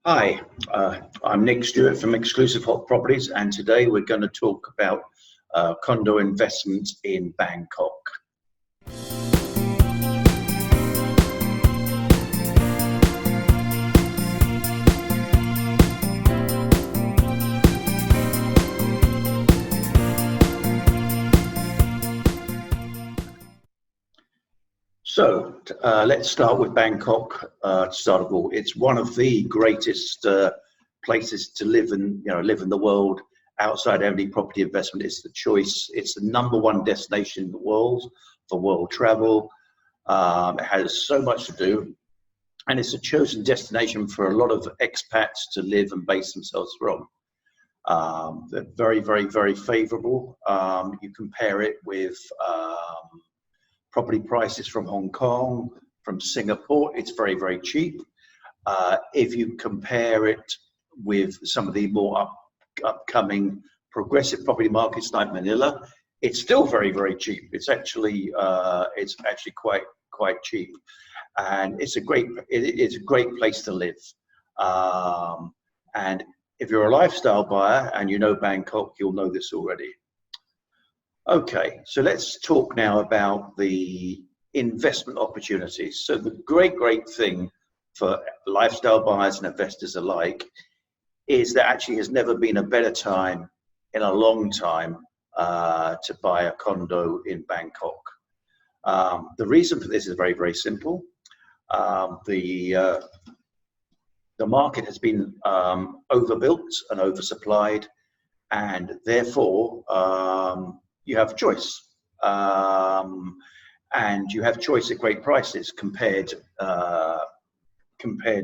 Hi, I'm Nick Stewart from Exclusive Hot Properties, and today we're going to talk about condo investment in Bangkok. So let's start with Bangkok. To start of all, it's one of the greatest places to live in, live in the world. Outside any property investment, it's the choice. It's the #1 destination in the world for world travel. It has so much to do, and it's a chosen destination for a lot of expats to live and base themselves from. They're very, very, very favourable. You compare it with property prices from Hong Kong, from Singapore, it's very, very cheap. If you compare it with some of the more upcoming progressive property markets like Manila, it's still very, very cheap. It's actually quite cheap, and it's a great place to live. And if you're a lifestyle buyer and you know Bangkok, you'll know this already. Okay, so let's talk now about the investment opportunities. So the great thing for lifestyle buyers and investors alike is there actually has never been a better time in a long time to buy a condo in Bangkok. The reason for this is very, very simple. The market has been overbuilt and oversupplied, and therefore you have choice, and you have choice at great prices compared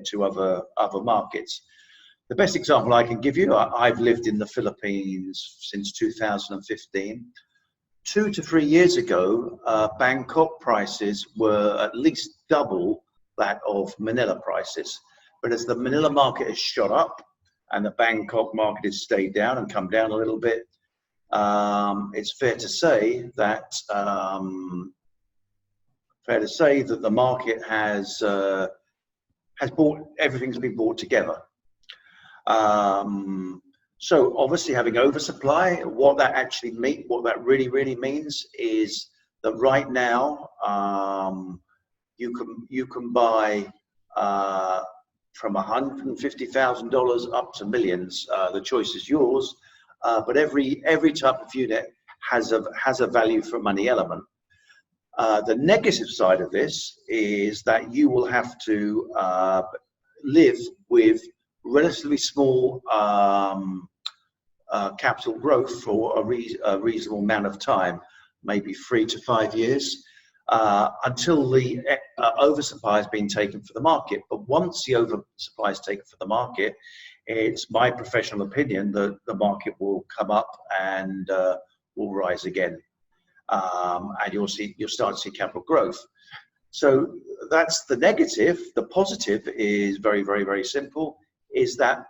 to other markets. The best example I can give you, I've lived in the Philippines since 2015. 2 to 3 years ago, Bangkok prices were at least double that of Manila prices. But as the Manila market has shot up and the Bangkok market has stayed down and come down a little bit, it's fair to say that the market has bought, everything's been bought together. So obviously, having oversupply, what that really means is that right now you can buy from $150,000 up to millions. The choice is yours. But every type of unit has a value for money element. The negative side of this is that you will have to live with relatively small capital growth for a reasonable amount of time, maybe 3 to 5 years, until the oversupply has been taken for the market. But once the oversupply is taken for the market, it's my professional opinion that the market will come up and will rise again, and you'll start to see capital growth. So that's the negative. The positive is very, very, very simple: is that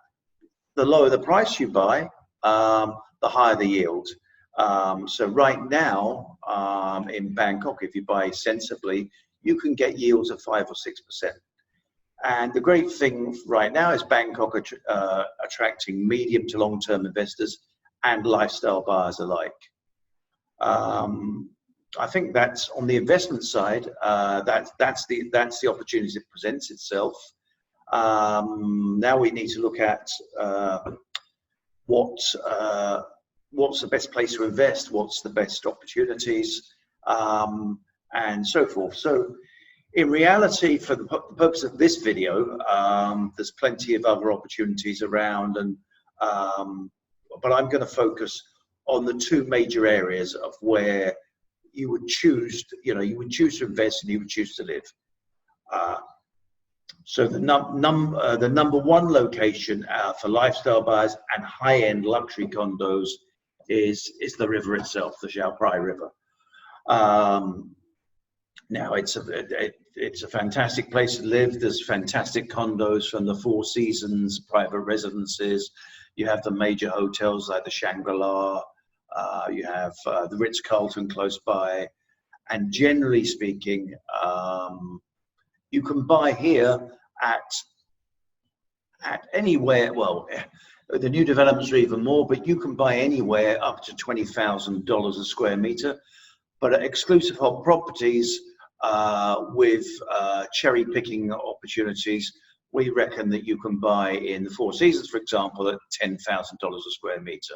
the lower the price you buy, the higher the yield. So right now in Bangkok, if you buy sensibly, you can get yields of 5 or 6%. And the great thing right now is Bangkok attracting medium to long-term investors and lifestyle buyers alike. I think that's on the investment side. That's the opportunity that presents itself. Now we need to look at what's the best place to invest, what's the best opportunities, and so forth. So in reality, for the purpose of this video, there's plenty of other opportunities around, but I'm going to focus on the 2 major areas of where you would choose to invest and you would choose to live. So the #1 location for lifestyle buyers and high-end luxury condos is the river itself, the Chao Phraya River. Now it's a fantastic place to live. There's fantastic condos from the Four Seasons, private residences. You have the major hotels like the Shangri-La. You have the Ritz-Carlton close by, and generally speaking, you can buy here at at anywhere, well, the new developments are even more, but you can buy anywhere up to $20,000 a square meter. But at exclusive hot properties with cherry picking opportunities, we reckon that you can buy in the Four Seasons, for example, at $10,000 a square meter.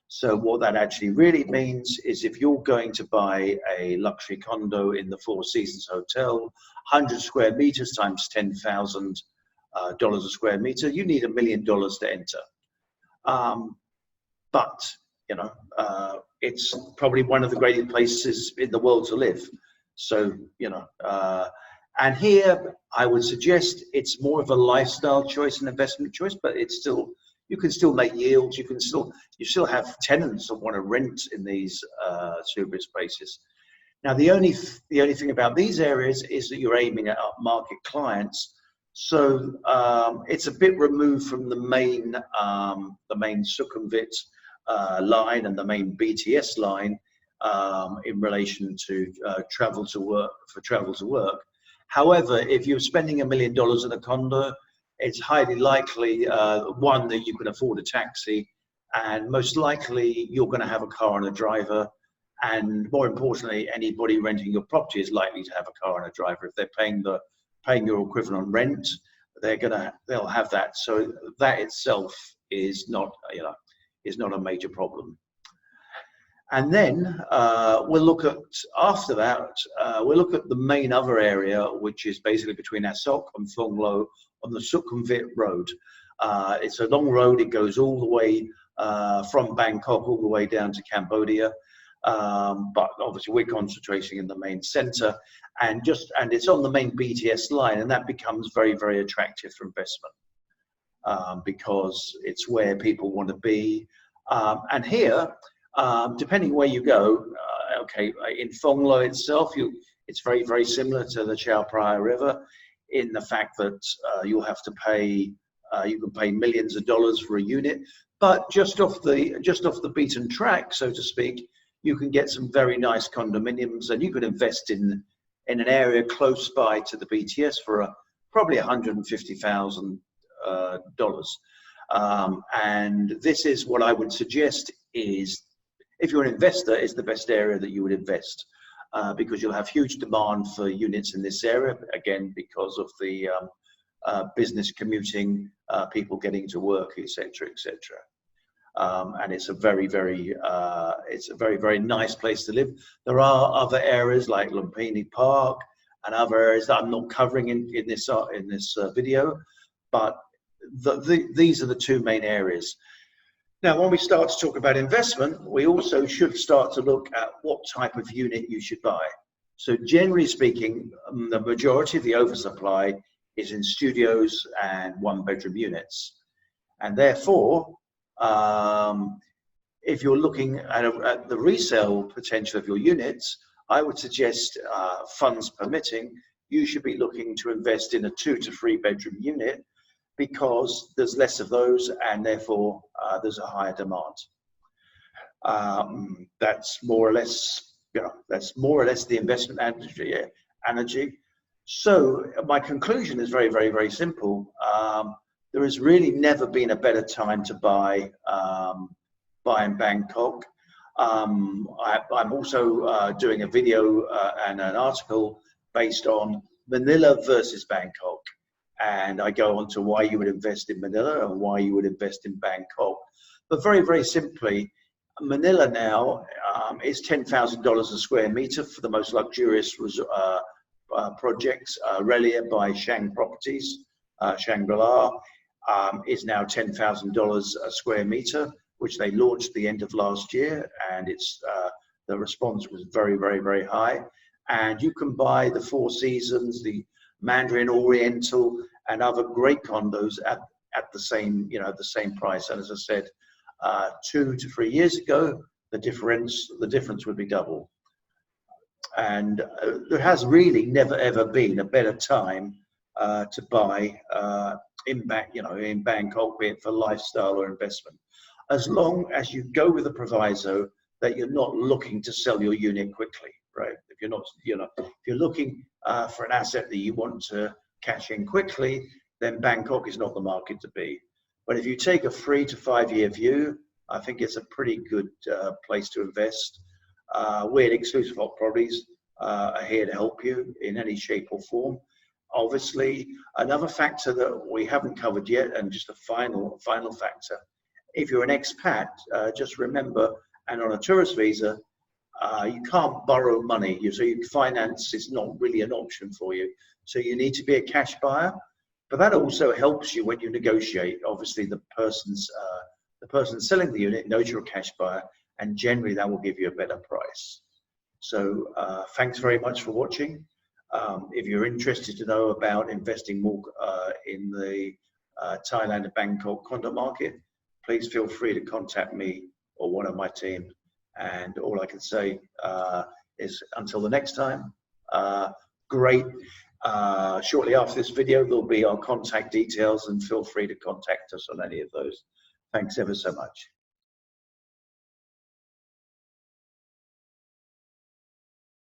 So what that actually really means is if you're going to buy a luxury condo in the Four Seasons Hotel, 100 square meters times $10,000 a square meter, you need $1 million to enter. But you know, it's probably one of the greatest places in the world to live. So you know, and here I would suggest it's more of a lifestyle choice and investment choice, but it's still, you can still make yields. You still have tenants that want to rent in these super spaces. Now, the only thing about these areas is that you're aiming at upmarket clients, so it's a bit removed from the main Sukhumvit line and the main BTS line in relation to travel to work. However, if you're spending $1 million in a condo, it's highly likely one that you can afford a taxi, and most likely you're going to have a car and a driver. And more importantly, anybody renting your property is likely to have a car and a driver. If they're paying your equivalent rent, they'll have that. So that itself is not a major problem. And then we'll look at the main other area, which is basically between Asok and Phong Lo on the Sukhumvit Road. It's a long road. It goes all the way from Bangkok all the way down to Cambodia. But obviously we're concentrating in the main center, and it's on the main BTS line, and that becomes very, very attractive for investment because it's where people want to be. And here, depending where you go, in Phong Lo itself, it's very, very similar to the Chao Phraya River in the fact that you'll have to pay, you can pay millions of dollars for a unit, but just off the beaten track, so to speak, you can get some very nice condominiums, and you can invest in an area close by to the BTS for probably $150,000. And this is what I would suggest is, if you're an investor, is the best area that you would invest because you'll have huge demand for units in this area, again, because of the business commuting, people getting to work, etc., etc. And it's a very, very nice place to live. There are other areas like Lumpini Park and other areas that I'm not covering in this video, but these are the two main areas. Now, when we start to talk about investment, we also should start to look at what type of unit you should buy. So generally speaking, the majority of the oversupply is in studios and one-bedroom units. And therefore, if you're looking at the resale potential of your units, I would suggest, funds permitting, you should be looking to invest in a 2 to 3 bedroom unit because there's less of those, and therefore there's a higher demand. That's more or less, the investment energy. So my conclusion is very, very, very simple. There has really never been a better time to buy in Bangkok. I'm also doing a video and an article based on Manila versus Bangkok. And I go on to why you would invest in Manila and why you would invest in Bangkok. But very, very simply, Manila now is $10,000 a square meter for the most luxurious projects. Relia by Shang Properties, Shangri-La, is now $10,000 a square meter, which they launched the end of last year, and the response was very, very, very high. And you can buy the Four Seasons, the Mandarin Oriental, and other great condos at the same price. And as I said, 2 to 3 years ago, the difference would be double. And there has really never ever been a better time to buy in Bangkok, be it for lifestyle or investment, as long as you go with the proviso that you're not looking to sell your unit quickly, right? If you're not, if you're looking for an asset that you want to cash in quickly, then Bangkok is not the market to be. But if you take a 3 to 5 year view, I think it's a pretty good place to invest. We at Exclusive Hot Properties are here to help you in any shape or form. Obviously, another factor that we haven't covered yet, and just a final factor, if you're an expat, just remember, and on a tourist visa, you can't borrow money. So your finance is not really an option for you. So you need to be a cash buyer. But that also helps you when you negotiate. Obviously, the person selling the unit knows you're a cash buyer, and generally that will give you a better price. So thanks very much for watching. If you're interested to know about investing more in the Thailand and Bangkok condo market, please feel free to contact me or one of my team. And all I can say is until the next time, great. Shortly after this video, there'll be our contact details, and feel free to contact us on any of those. Thanks ever so much.